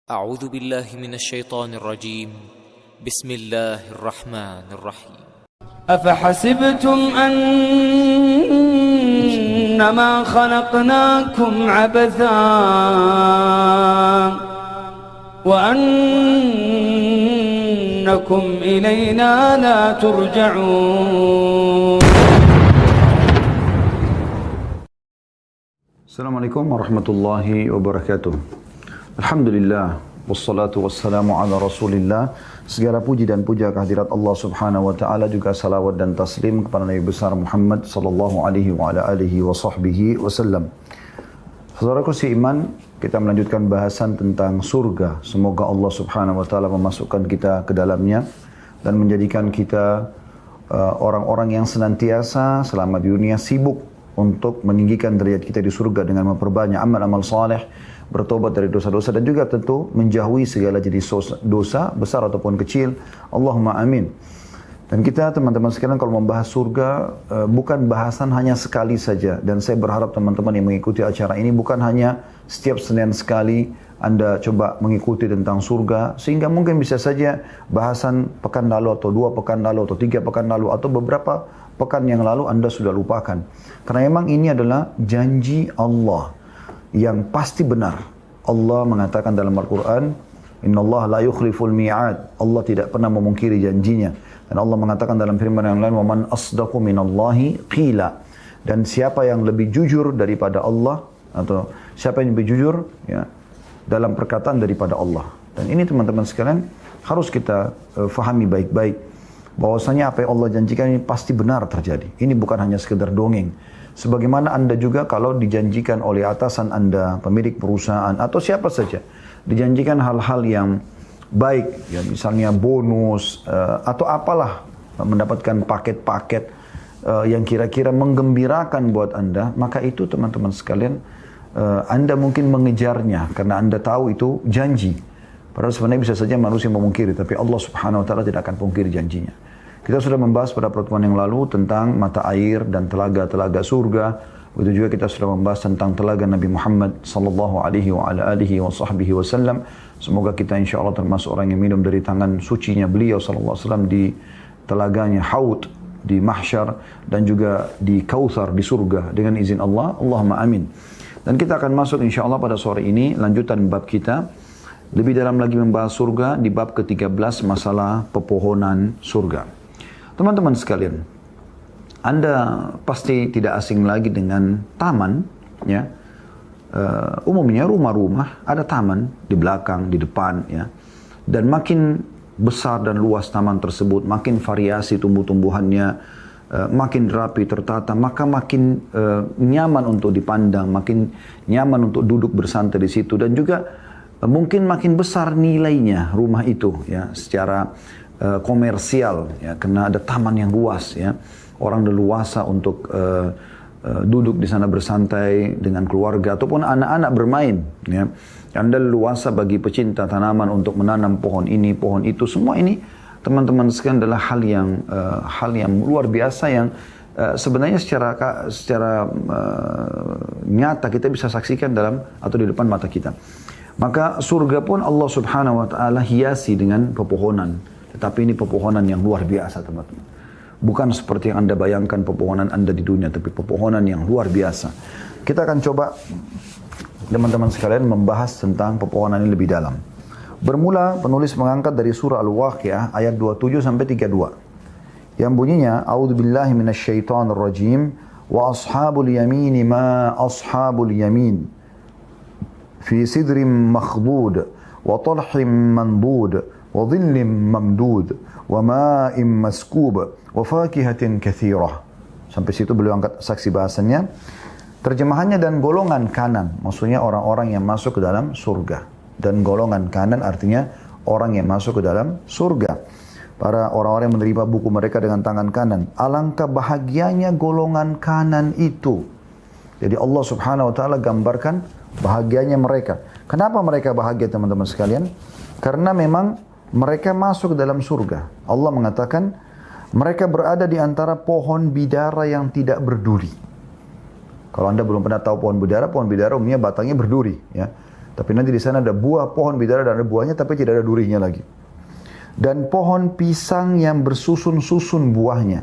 أعوذ بالله من الشيطان الرجيم بسم الله الرحمن الرحيم أفحسبتم أنما خلقناكم عبثا وأنكم إلينا لا ترجعون. Assalamualaikum warahmatullahi wabarakatuh. Alhamdulillah, wassalatu wassalamu ala rasulillah. Segala puji dan puja kehadirat Allah subhanahu wa ta'ala, juga salawat dan taslim kepada Nabi besar Muhammad sallallahu alaihi wa ala alihi wa sahbihi wasallam. Saudaraku seiman, kita melanjutkan bahasan tentang surga. Semoga Allah subhanahu wa ta'ala memasukkan kita ke dalamnya dan menjadikan kita orang-orang yang senantiasa selama di dunia sibuk untuk meninggikan derajat kita di surga dengan memperbanyak amal-amal saleh, bertobat dari dosa-dosa, dan juga tentu menjauhi segala jenis dosa besar ataupun kecil. Allahumma amin. Dan kita teman-teman sekalian kalau membahas surga bukan bahasan hanya sekali saja, dan saya berharap teman-teman yang mengikuti acara ini bukan hanya setiap Senin sekali Anda coba mengikuti tentang surga, sehingga mungkin bisa saja bahasan pekan lalu atau 2 pekan lalu atau 3 pekan lalu atau beberapa pekan yang lalu Anda sudah lupakan. Karena memang ini adalah janji Allah yang pasti benar. Allah mengatakan dalam Al-Quran, Inna Allah la yukhliful mi'ad. Allah tidak pernah memungkiri janjinya. Dan Allah mengatakan dalam firman yang lain, wa man asdaqu minallahi qila. Dan siapa yang lebih jujur daripada Allah, atau siapa yang lebih jujur ya, dalam perkataan daripada Allah. Dan ini teman-teman sekalian harus kita fahami baik-baik, bahwasanya apa yang Allah janjikan ini pasti benar terjadi. Ini bukan hanya sekedar dongeng. Sebagaimana Anda juga kalau dijanjikan oleh atasan Anda, pemilik perusahaan, atau siapa saja, dijanjikan hal-hal yang baik, ya, misalnya bonus, atau apalah, mendapatkan paket-paket yang kira-kira menggembirakan buat Anda, maka itu teman-teman sekalian, Anda mungkin mengejarnya, karena Anda tahu itu janji. Padahal sebenarnya bisa saja manusia memungkiri, tapi Allah subhanahu wa ta'ala tidak akan pungkiri janjinya. Kita sudah membahas pada pertemuan yang lalu tentang mata air dan telaga-telaga surga. Begitu juga kita sudah membahas tentang telaga Nabi Muhammad sallallahu alaihi wa ala alihi wa sahbihi wasallam. Semoga kita insyaAllah termasuk orang yang minum dari tangan sucinya beliau sallallahu alaihi wasallam di telaganya Haud di mahsyar, dan juga di Kautsar di surga dengan izin Allah. Allahumma amin. Dan kita akan masuk insyaAllah pada sore ini lanjutan bab kita. Lebih dalam lagi membahas surga di bab ke-13, masalah pepohonan surga. Teman-teman sekalian, Anda pasti tidak asing lagi dengan taman, ya. Umumnya rumah-rumah ada taman di belakang, di depan, ya. Dan makin besar dan luas taman tersebut, makin variasi tumbuh-tumbuhannya, makin rapi tertata, maka makin nyaman untuk dipandang, makin nyaman untuk duduk bersantai di situ, dan juga mungkin makin besar nilainya rumah itu, ya, secara komersial, ya, karena ada taman yang luas, ya, orang leluasa untuk duduk di sana bersantai dengan keluarga ataupun anak-anak bermain, ya. Anda leluasa bagi pecinta tanaman untuk menanam pohon ini, pohon itu. Semua ini teman-teman sekalian adalah hal yang luar biasa yang sebenarnya secara nyata kita bisa saksikan dalam atau di depan mata kita. Maka surga pun Allah subhanahu wa ta'ala hiasi dengan pepohonan. Tetapi ini pepohonan yang luar biasa, teman-teman. Bukan seperti yang Anda bayangkan pepohonan Anda di dunia, tapi pepohonan yang luar biasa. Kita akan coba, teman-teman sekalian, membahas tentang pepohonan ini lebih dalam. Bermula penulis mengangkat dari surah Al-Waqiah ayat 27 sampai 32. Yang bunyinya, A'udzubillahi minasyaitonirrajim, wa ashabul yamini ma ashabul yamin. Fi sidrim makhdud, wa talhim mandud, wa dhillim mamdud, wa ma'im maskub, wa fakihatin kathirah. Sampai situ beliau angkat saksi bahasannya. Terjemahannya, dan golongan kanan, maksudnya orang-orang yang masuk ke dalam surga. Dan golongan kanan artinya orang yang masuk ke dalam surga. Para orang-orang yang menerima buku mereka dengan tangan kanan. Alangkah bahagianya golongan kanan itu. Jadi Allah subhanahu wa ta'ala gambarkan bahagianya mereka. Kenapa mereka bahagia, teman-teman sekalian? Karena memang mereka masuk ke dalam surga. Allah mengatakan mereka berada di antara pohon bidara yang tidak berduri. Kalau Anda belum pernah tahu pohon bidara umumnya batangnya berduri, ya. Tapi nanti di sana ada buah pohon bidara dan ada buahnya tapi tidak ada durinya lagi. Dan pohon pisang yang bersusun-susun buahnya.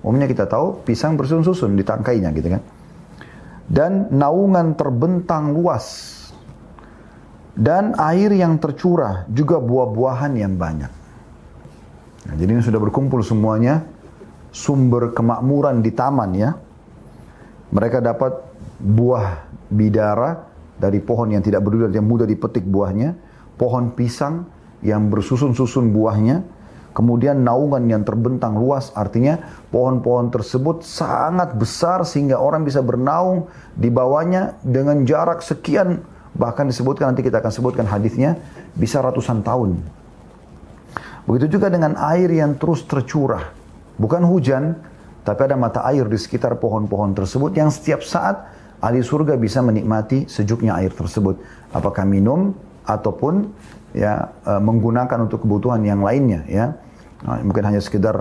Umumnya kita tahu pisang bersusun-susun di tangkainya gitu kan. Dan naungan terbentang luas. Dan air yang tercurah, juga buah-buahan yang banyak. Nah, jadi ini sudah berkumpul semuanya, sumber kemakmuran di taman ya. Mereka dapat buah bidara dari pohon yang tidak berduri, yang mudah dipetik buahnya. Pohon pisang yang bersusun-susun buahnya, kemudian naungan yang terbentang luas, artinya pohon-pohon tersebut sangat besar sehingga orang bisa bernaung di bawahnya dengan jarak sekian, bahkan disebutkan, nanti kita akan sebutkan hadisnya, bisa ratusan tahun. Begitu juga dengan air yang terus tercurah, bukan hujan, tapi ada mata air di sekitar pohon-pohon tersebut yang setiap saat ahli surga bisa menikmati sejuknya air tersebut, apakah minum ataupun ya menggunakan untuk kebutuhan yang lainnya ya. Nah, mungkin hanya sekedar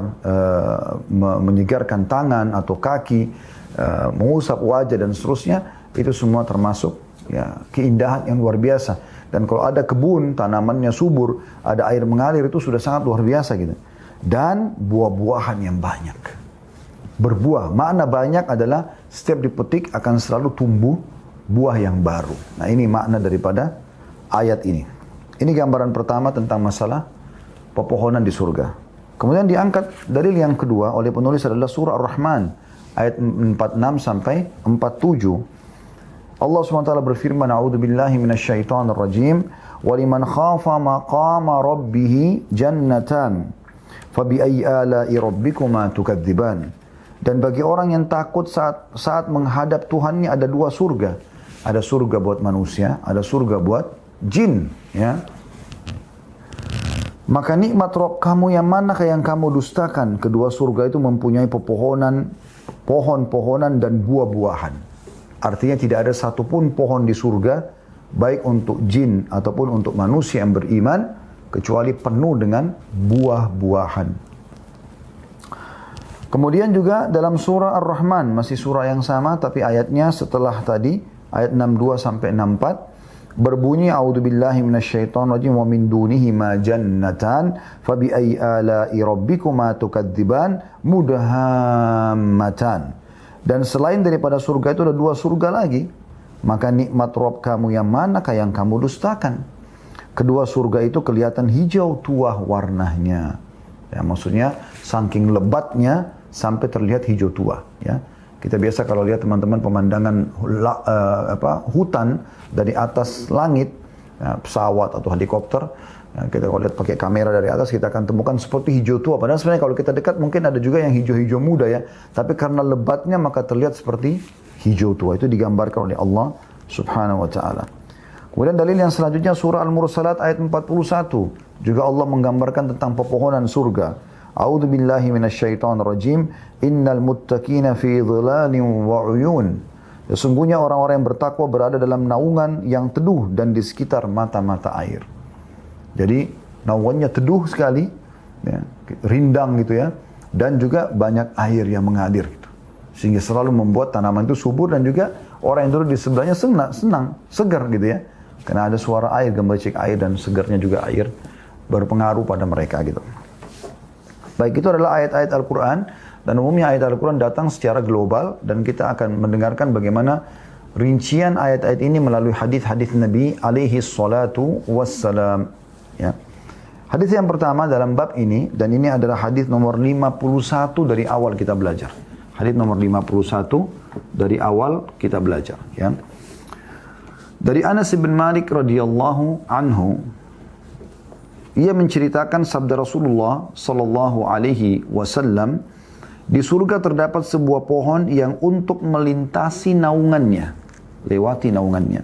menyegarkan tangan atau kaki, mengusap wajah dan seterusnya, itu semua termasuk ya keindahan yang luar biasa. Dan kalau ada kebun, tanamannya subur, ada air mengalir, itu sudah sangat luar biasa gitu. Dan buah-buahan yang banyak. Berbuah, makna banyak adalah setiap dipetik akan selalu tumbuh buah yang baru. Nah, ini makna daripada ayat ini. Ini gambaran pertama tentang masalah pepohonan di surga. Kemudian diangkat dalil yang kedua oleh penulis adalah surah Ar-Rahman ayat 46 sampai 47. Allah SWT berfirman, A'udzubillahi minasyaitonirrajim, wa liman khafa maqama rabbih jannatan, fabi'ayyi ala'i rabbikuma tukadziban. Dan bagi orang yang takut saat menghadap Tuhannya ada dua surga. Ada surga buat manusia, ada surga buat jin, ya. Maka nikmat Rabb kamu yang manakah yang kamu dustakan? Kedua surga itu mempunyai pepohonan, pohon-pohonan dan buah-buahan. Artinya tidak ada satupun pohon di surga, baik untuk jin ataupun untuk manusia yang beriman, kecuali penuh dengan buah-buahan. Kemudian juga dalam surah Ar-Rahman, masih surah yang sama tapi ayatnya setelah tadi, ayat 62 sampai 64, berbunyi a'udzubillahi minasyaitonirrajim wa min dunihi ma jannatan fabi'ayyi ala'i rabbikuma tukadziban mudhammatan. Dan selain daripada surga itu ada dua surga lagi, maka nikmat Rabb kamu yang manakah yang kamu dustakan? Kedua surga itu kelihatan hijau tua warnanya. Ya, maksudnya saking lebatnya sampai terlihat hijau tua, ya. Kita biasa kalau lihat teman-teman pemandangan hutan dari atas langit, ya, pesawat atau helikopter, ya, kita kalau lihat pakai kamera dari atas kita akan temukan seperti hijau tua. Padahal sebenarnya kalau kita dekat mungkin ada juga yang hijau-hijau muda ya. Tapi karena lebatnya maka terlihat seperti hijau tua. Itu digambarkan oleh Allah Subhanahu wa taala. Kemudian dalil yang selanjutnya surah Al-Mursalat ayat 41. Juga Allah menggambarkan tentang pepohonan surga. A'udzu billahi minasyaitonir rajim. Innal muttaqina fi dhilalin wa 'uyun. Sesungguhnya orang-orang yang bertakwa berada dalam naungan yang teduh dan di sekitar mata-mata air. Jadi naungannya teduh sekali, ya, rindang gitu ya, dan juga banyak air yang mengalir gitu. Sehingga selalu membuat tanaman itu subur dan juga orang yang duduk di sebelahnya senang, segar gitu ya. Karena ada suara air, gemericik air dan segarnya juga air berpengaruh pada mereka gitu. Baik, itu adalah ayat-ayat Al-Quran, dan umumnya ayat Al-Quran datang secara global, dan kita akan mendengarkan bagaimana rincian ayat-ayat ini melalui hadis-hadis Nabi alaihi salatu wassalam. Ya. Hadis yang pertama dalam bab ini, dan ini adalah hadis nomor 51 dari awal kita belajar. Hadis nomor 51 dari awal kita belajar. Ya. Dari Anas bin Malik radhiyallahu anhu, ia menceritakan sabda Rasulullah sallallahu alaihi wasallam, di surga terdapat sebuah pohon yang untuk melintasi naungannya, lewati naungannya,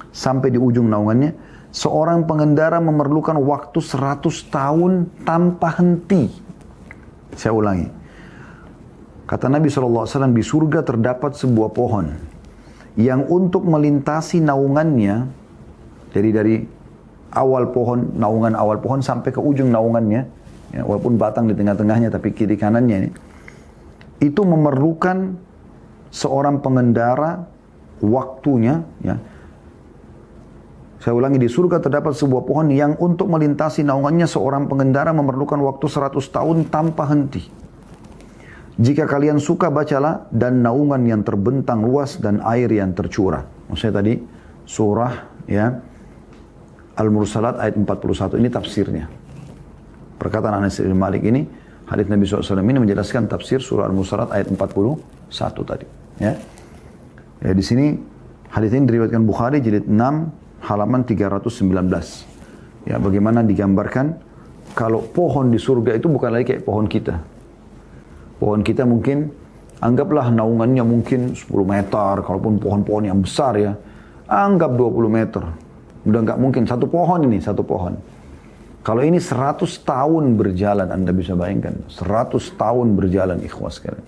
sampai di ujung naungannya, seorang pengendara memerlukan waktu 100 tahun tanpa henti. Saya ulangi. Kata Nabi SAW, di surga terdapat sebuah pohon yang untuk melintasi naungannya, jadi dari awal pohon, naungan awal pohon sampai ke ujung naungannya, ya, walaupun batang di tengah-tengahnya tapi kiri kanannya ini, itu memerlukan seorang pengendara waktunya ya Saya ulangi, di surga terdapat sebuah pohon yang untuk melintasi naungannya seorang pengendara memerlukan waktu 100 tahun tanpa henti. Jika kalian suka, bacalah, dan naungan yang terbentang luas dan air yang tercurah. Maksudnya tadi surah ya Al-Mursalat ayat 41, ini tafsirnya. Perkataan Anas bin Malik ini, hadis Nabi SAW ini menjelaskan tafsir surah Al-Mursalat ayat 41 tadi. Ya, di sini hadis ini diriwayatkan Bukhari jilid 6 halaman 319. Ya, bagaimana digambarkan kalau pohon di surga itu bukan lagi kayak pohon kita. Pohon kita mungkin, anggaplah naungannya mungkin 10 meter, kalaupun pohon-pohon yang besar ya, anggap 20 meter. Udah nggak mungkin, satu pohon ini, satu pohon. Kalau ini 100 tahun berjalan, Anda bisa bayangkan. 100 tahun berjalan, ikhwas sekalian.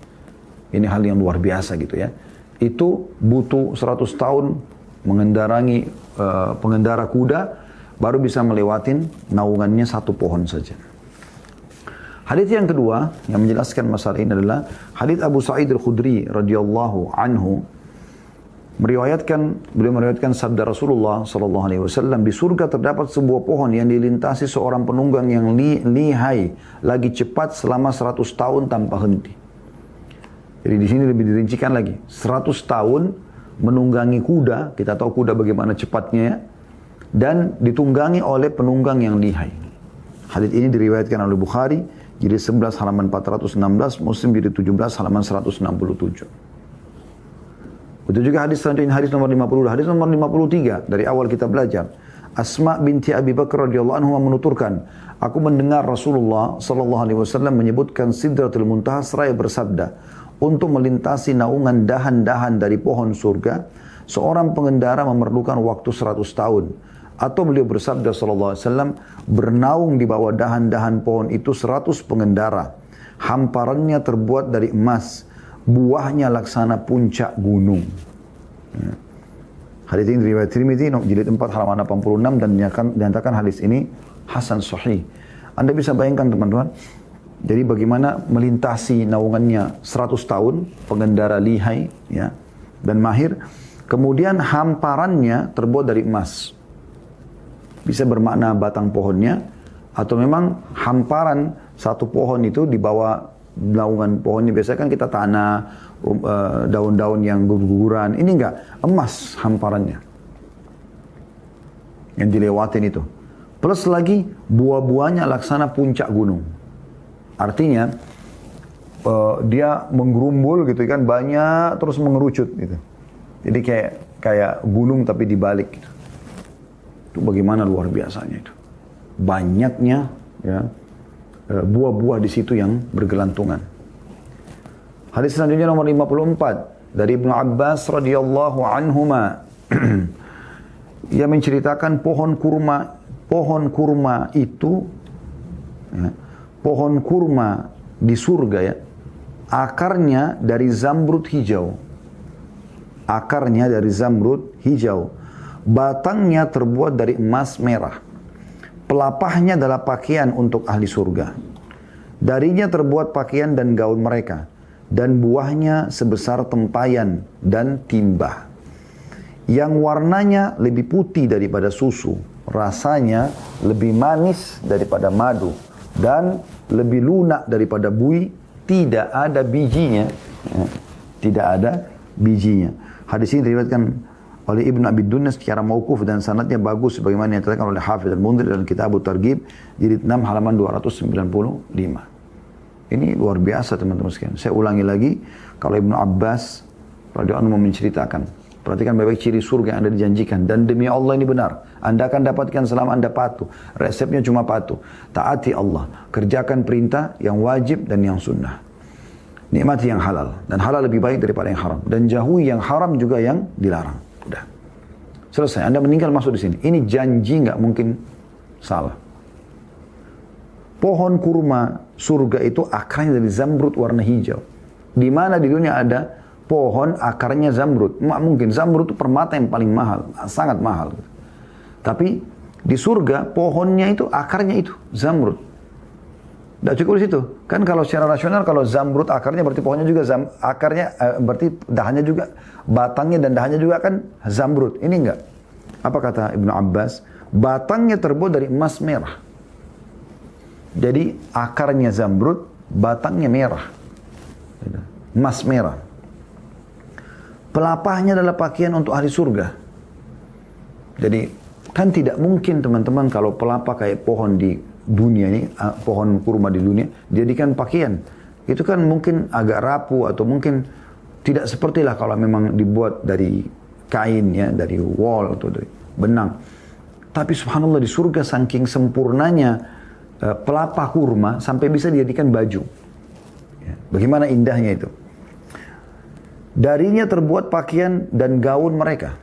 Ini hal yang luar biasa gitu ya. Itu butuh 100 tahun mengendarangi pengendara kuda, baru bisa melewatin naungannya satu pohon saja. Hadits yang kedua yang menjelaskan masalah ini adalah hadits Abu Sa'id Al-Khudri radhiyallahu anhu beliau meriwayatkan sabda Rasulullah sallallahu alaihi wasallam, di surga terdapat sebuah pohon yang dilintasi seorang penunggang yang lihai lagi cepat selama 100 tahun tanpa henti. Jadi di sini lebih dirincikan lagi, 100 tahun menunggangi kuda, kita tahu kuda bagaimana cepatnya ya, dan ditunggangi oleh penunggang yang lihai. Hadits ini diriwayatkan oleh Bukhari jilid 11 halaman 416, Muslim jilid 17 halaman 167. Itu juga hadis selanjutnya, hadis nomor 50, hadis nomor 53 dari awal kita belajar. Asma binti Abi Bakar radhiyallahu anhu menuturkan, aku mendengar Rasulullah sallallahu alaihi wasallam menyebutkan Sidratul Muntaha seraya bersabda, untuk melintasi naungan dahan-dahan dari pohon surga, seorang pengendara memerlukan waktu 100 tahun. Atau beliau bersabda sallallahu alaihi wasallam, bernaung di bawah dahan-dahan pohon itu 100 pengendara. Hamparannya terbuat dari emas, buahnya laksana puncak gunung. Ya. Hadis ini riwayat Tirmidzi jilid 4 halaman 86 dan dinyatakan hadis ini hasan sahih. Anda bisa bayangkan teman-teman, jadi bagaimana melintasi naungannya 100 tahun, pengendara lihai ya, dan mahir. Kemudian hamparannya terbuat dari emas. Bisa bermakna batang pohonnya, atau memang hamparan satu pohon itu di bawah naungan pohonnya. Biasanya kan kita tanah, daun-daun yang guguran. Ini enggak, emas hamparannya yang dilewatin itu. Plus lagi buah-buahnya laksana puncak gunung. Artinya dia menggerumbul gitu kan, banyak terus mengerucut gitu. Jadi kayak gunung tapi dibalik gitu. Itu bagaimana luar biasanya itu. Banyaknya ya buah-buah di situ yang bergelantungan. Hadis selanjutnya nomor 54 dari Ibnu Abbas radhiyallahu anhuma. Ia menceritakan pohon kurma itu ya, pohon kurma di surga ya, akarnya dari zamrud hijau. Akarnya dari zamrud hijau. Batangnya terbuat dari emas merah. Pelapahnya adalah pakaian untuk ahli surga. Darinya terbuat pakaian dan gaun mereka. Dan buahnya sebesar tempayan dan timba. Yang warnanya lebih putih daripada susu. Rasanya lebih manis daripada madu. Dan lebih lunak daripada buih. Tidak ada bijinya. Tidak ada bijinya. Hadis ini diriwayatkan oleh Ibnu Abi Dunya secara mauquf dan sanadnya bagus sebagaimana yang dikatakan oleh Hafidz Al-Mundhir dalam Kitab At-Targhib jilid 6 halaman 295. Ini luar biasa teman-teman sekalian. Saya ulangi lagi, kalau Ibnu Abbas radhiyallahu anhu menceritakan, perhatikan baik-baik ciri surga yang Anda dijanjikan, dan demi Allah ini benar. Anda akan dapatkan selama Anda patuh. Resepnya cuma patuh. Taati Allah, kerjakan perintah yang wajib dan yang sunnah. Nikmati yang halal, dan halal lebih baik daripada yang haram, dan jauhi yang haram juga yang dilarang. Udah. Selesai. Anda meninggal masuk di sini. Ini janji nggak mungkin salah. Pohon kurma surga itu akarnya dari zamrud warna hijau. Di mana di dunia ada pohon akarnya zamrud? Nggak mungkin. Zamrud itu permata yang paling mahal, sangat mahal. Tapi di surga pohonnya itu akarnya itu zamrud. Tidak cukup di situ. Kan kalau secara rasional, kalau zamrud akarnya berarti pohonnya juga akarnya berarti dahannya juga, batangnya dan dahannya juga kan zamrud. Ini enggak. Apa kata Ibnu Abbas? Batangnya terbuat dari emas merah. Jadi akarnya zamrud, batangnya merah. Emas merah. Pelapahnya adalah pakaian untuk ahli surga. Jadi kan tidak mungkin teman-teman kalau pelapa kayak pohon di dunia ini, pohon kurma di dunia, jadikan pakaian. Itu kan mungkin agak rapuh atau mungkin tidak sepertilah kalau memang dibuat dari kain ya, dari wool atau dari benang. Tapi subhanallah di surga saking sempurnanya pelapa kurma sampai bisa dijadikan baju. Ya, bagaimana indahnya itu. Darinya terbuat pakaian dan gaun mereka.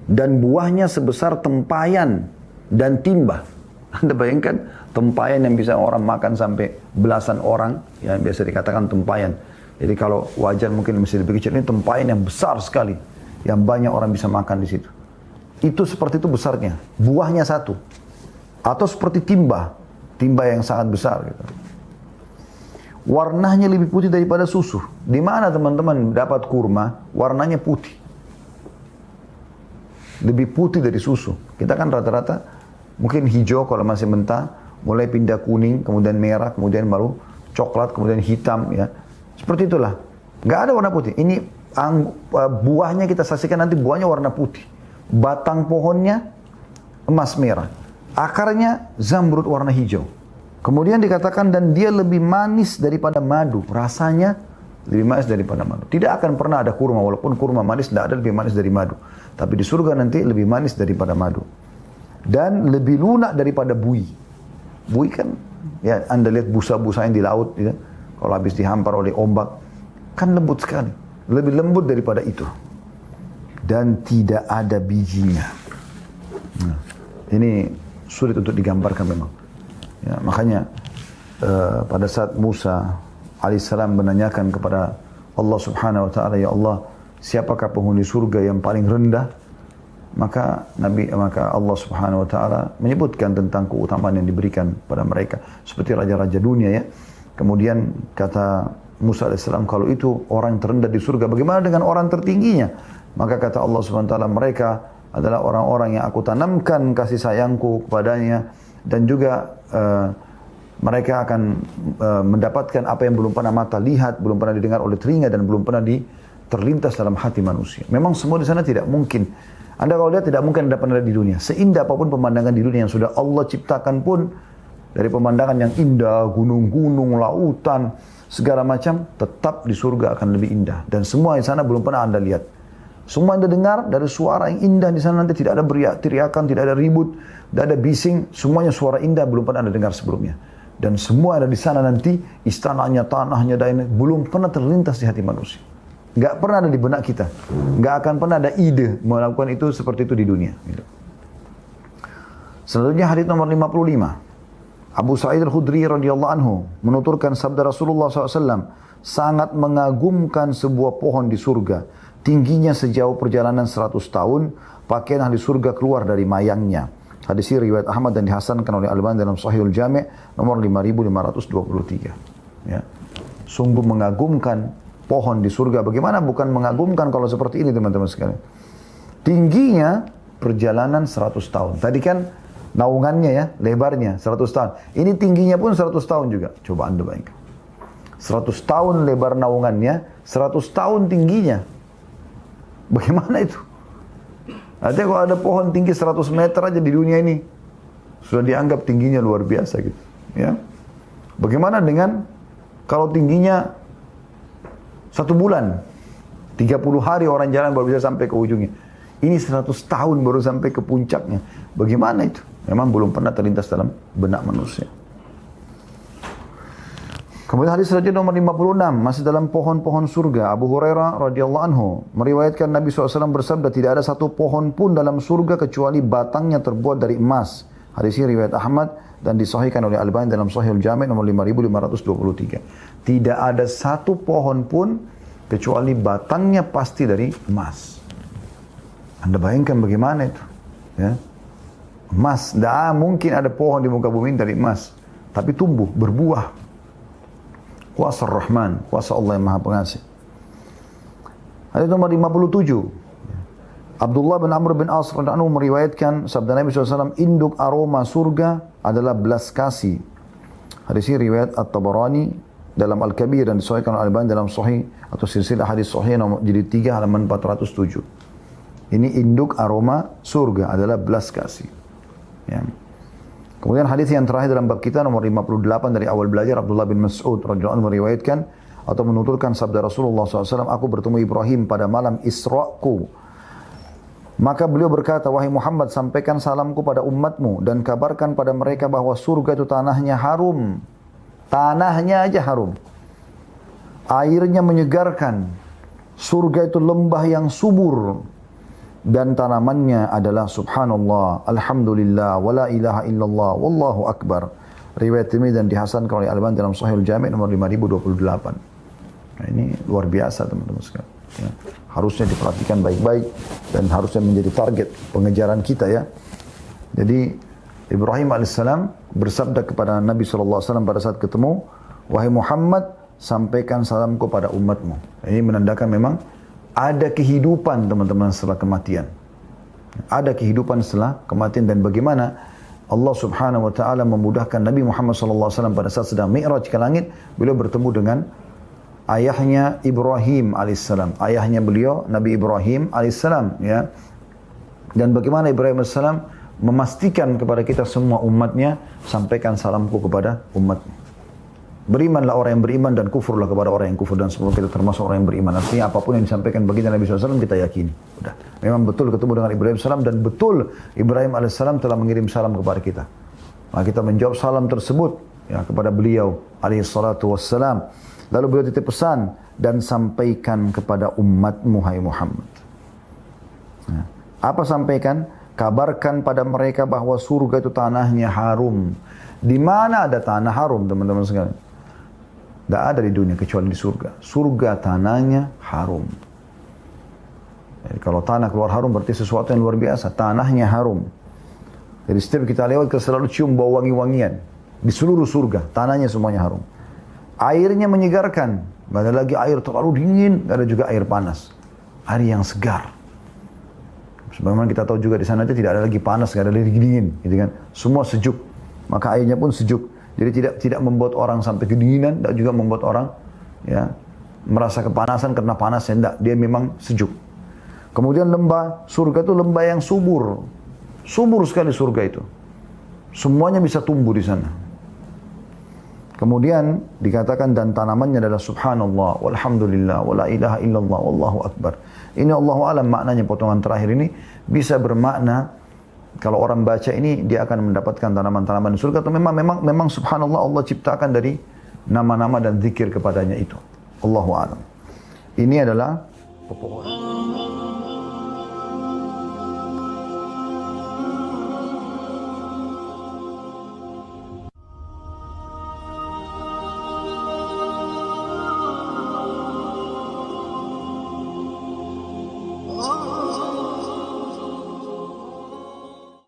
Dan buahnya sebesar tempayan dan timba. Anda bayangkan tempayan yang bisa orang makan sampai belasan orang, yang biasa dikatakan tempayan. Jadi kalau wajan mungkin masih lebih kecil, ini tempayan yang besar sekali, yang banyak orang bisa makan di situ. Itu seperti itu besarnya, buahnya satu. Atau seperti timba yang sangat besar gitu. Warnanya lebih putih daripada susu. Di mana teman-teman dapat kurma, warnanya putih. Lebih putih dari susu. Kita kan rata-rata mungkin hijau kalau masih mentah, mulai pindah kuning, kemudian merah, kemudian baru coklat, kemudian hitam ya. Seperti itulah. Nggak ada warna putih. Ini buahnya kita saksikan nanti buahnya warna putih. Batang pohonnya emas merah. Akarnya zamrud warna hijau. Kemudian dikatakan dan dia lebih manis daripada madu. Rasanya lebih manis daripada madu. Tidak akan pernah ada kurma, walaupun kurma manis tidak ada lebih manis dari madu. Tapi di surga nanti lebih manis daripada madu. Dan lebih lunak daripada bui. Bui kan, ya Anda lihat busa-busa yang di laut, ya, kalau habis dihampar oleh ombak, kan lembut sekali. Lebih lembut daripada itu. Dan tidak ada bijinya. Nah, ini sulit untuk digambarkan memang. Ya, makanya pada saat Musa alaihissalam menanyakan kepada Allah subhanahu wa ta'ala, ya Allah, siapakah penghuni surga yang paling rendah? Maka Allah subhanahu wa ta'ala menyebutkan tentang keutamaan yang diberikan pada mereka. Seperti raja-raja dunia ya. Kemudian kata Musa alaihissalam, kalau itu orang terendah di surga, bagaimana dengan orang tertingginya? Maka kata Allah subhanahu wa ta'ala, mereka adalah orang-orang yang aku tanamkan kasih sayangku kepadanya. Dan juga mereka akan mendapatkan apa yang belum pernah mata lihat, belum pernah didengar oleh telinga, dan belum pernah terlintas dalam hati manusia. Memang semua di sana tidak mungkin. Anda kalau lihat tidak mungkin Anda pernah lihat di dunia. Seindah apapun pemandangan di dunia yang sudah Allah ciptakan pun, dari pemandangan yang indah, gunung-gunung, lautan, segala macam, tetap di surga akan lebih indah. Dan semua di sana belum pernah Anda lihat. Semua Anda dengar dari suara yang indah di sana, nanti tidak ada teriakan, tidak ada ribut, tidak ada bising, semuanya suara indah belum pernah Anda dengar sebelumnya. Dan semua ada di sana nanti, istananya, tanahnya, dan belum pernah terlintas di hati manusia. Nggak pernah ada di benak kita. Nggak akan pernah ada ide melakukan itu seperti itu di dunia. Selanjutnya hadits nomor 55. Abu Sa'id al-Khudri radhiyallahu anhu menuturkan sabda Rasulullah SAW, sangat mengagumkan sebuah pohon di surga. Tingginya sejauh perjalanan 100 tahun, pakaian ahli surga keluar dari mayangnya. Hadis ini riwayat Ahmad dan dihasankan oleh Al-Albani dalam Sahihul Jami' nomor 5523. Ya. Sungguh mengagumkan pohon di surga. Bagaimana bukan mengagumkan kalau seperti ini teman-teman sekalian. Tingginya perjalanan 100 tahun. Tadi kan naungannya ya, lebarnya 100 tahun. Ini tingginya pun 100 tahun juga. Coba Anda bayangkan. 100 tahun lebar naungannya, 100 tahun tingginya. Bagaimana itu? Artinya kalau ada pohon tinggi 100 meter aja di dunia ini, sudah dianggap tingginya luar biasa gitu. Ya. Bagaimana dengan kalau tingginya 1 bulan, 30 hari orang jalan baru bisa sampai ke ujungnya. Ini 100 tahun baru sampai ke puncaknya. Bagaimana itu? Memang belum pernah terlintas dalam benak manusia. Kemudian hadis selanjutnya nomor 56, masih dalam pohon-pohon surga. Abu Hurairah radhiyallahu anhu meriwayatkan Nabi SAW bersabda, tidak ada satu pohon pun dalam surga kecuali batangnya terbuat dari emas. Hadis ini riwayat Ahmad dan disahihkan oleh Al-Albani dalam Sahihul Jami' nomor 5523. Tidak ada satu pohon pun kecuali batangnya pasti dari emas. Anda bayangkan bagaimana itu? Ya. Emas, tidak mungkin ada pohon di muka bumi dari emas. Tapi tumbuh, berbuah. Kuasa Rahman, kuasa Allah yang Maha Pengasih. Hadis nomor 57. Abdullah bin Amr bin As radhiyallahu anhu meriwayatkan sabda Nabi SAW, induk aroma surga adalah belas kasih. Hadis ini riwayat At-Tabarani dalam Al-Kabir dan disahihkan oleh Al-Albani dalam Sahih atau silsilah hadis Sahih nomor jilid 3 halaman 407. Ini induk aroma surga adalah belas kasih. Ya. Kemudian hadis yang terakhir dalam bab kita nomor 58 dari awal belajar, Abdullah bin Mas'ud radhiyallahu anhu meriwayatkan atau menuturkan sabda Rasulullah SAW, aku bertemu Ibrahim pada malam Isra'ku. Maka beliau berkata, wahai Muhammad, sampaikan salamku pada umatmu dan kabarkan pada mereka bahwa surga itu tanahnya harum. Tanahnya aja harum. Airnya menyegarkan. Surga itu lembah yang subur. Dan tanamannya adalah subhanallah, alhamdulillah, wala ilaha illallah, wallahu akbar. Riwayat ini dan dihasankan oleh Al-Albani dalam Sahihul Jami' nomor 5028. Nah, ini luar biasa teman-teman sekalian. Ya. Harusnya diperhatikan baik-baik dan harusnya menjadi target pengejaran kita ya. Jadi Ibrahim alaihissalam bersabda kepada Nabi SAW pada saat ketemu, wahai Muhammad, sampaikan salamku pada umatmu. Ini menandakan memang ada kehidupan teman-teman setelah kematian. Ada kehidupan setelah kematian dan bagaimana Allah Subhanahu wa taala memudahkan Nabi Muhammad SAW pada saat sedang mi'raj ke langit, beliau bertemu dengan ayahnya Ibrahim alaihissalam, ayahnya beliau Nabi Ibrahim alaihissalam ya. Dan bagaimana Ibrahim alaihissalam memastikan kepada kita semua umatnya, sampaikan salamku kepada umatmu. Berimanlah orang yang beriman dan kufurlah kepada orang yang kufur, dan semoga kita termasuk orang yang beriman. Artinya apapun yang disampaikan baginda Nabi SAW kita yakini. Udah. Memang betul ketemu dengan Ibrahim alaihissalam dan betul Ibrahim alaihissalam telah mengirim salam kepada kita. Maka kita menjawab salam tersebut ya kepada beliau alaihissalatu wassalam. Lalu beliau titip pesan, dan sampaikan kepada umatmu hai Muhammad. Nah, apa sampaikan? Kabarkan pada mereka bahwa surga itu tanahnya harum. Di mana ada tanah harum teman-teman sekalian? Tidak ada di dunia kecuali di surga. Surga tanahnya harum. Jadi kalau tanah keluar harum berarti sesuatu yang luar biasa. Tanahnya harum. Jadi setiap kita lewat kita selalu cium bau wangi-wangian. Di seluruh surga tanahnya semuanya harum. Airnya menyegarkan, nggak ada lagi air terlalu dingin, nggak ada juga air panas, air yang segar. Sebagaimana kita tahu juga di sana itu tidak ada lagi panas, nggak ada lagi dingin, gitu kan? Semua sejuk, maka airnya pun sejuk. Jadi tidak membuat orang sampai kedinginan, dan juga membuat orang ya merasa kepanasan karena panasnya, tidak. Dia memang sejuk. Kemudian lembah surga itu lembah yang subur, subur sekali surga itu. Semuanya bisa tumbuh di sana. Kemudian dikatakan dan tanamannya adalah subhanallah, walhamdulillah, wala ilaha illallah, wallahu akbar. Ini Allahu alam maknanya potongan terakhir ini bisa bermakna kalau orang baca ini dia akan mendapatkan tanaman-tanaman surga atau memang subhanallah Allah ciptakan dari nama-nama dan zikir kepadanya itu. Allahu alam. Ini adalah pepohonan.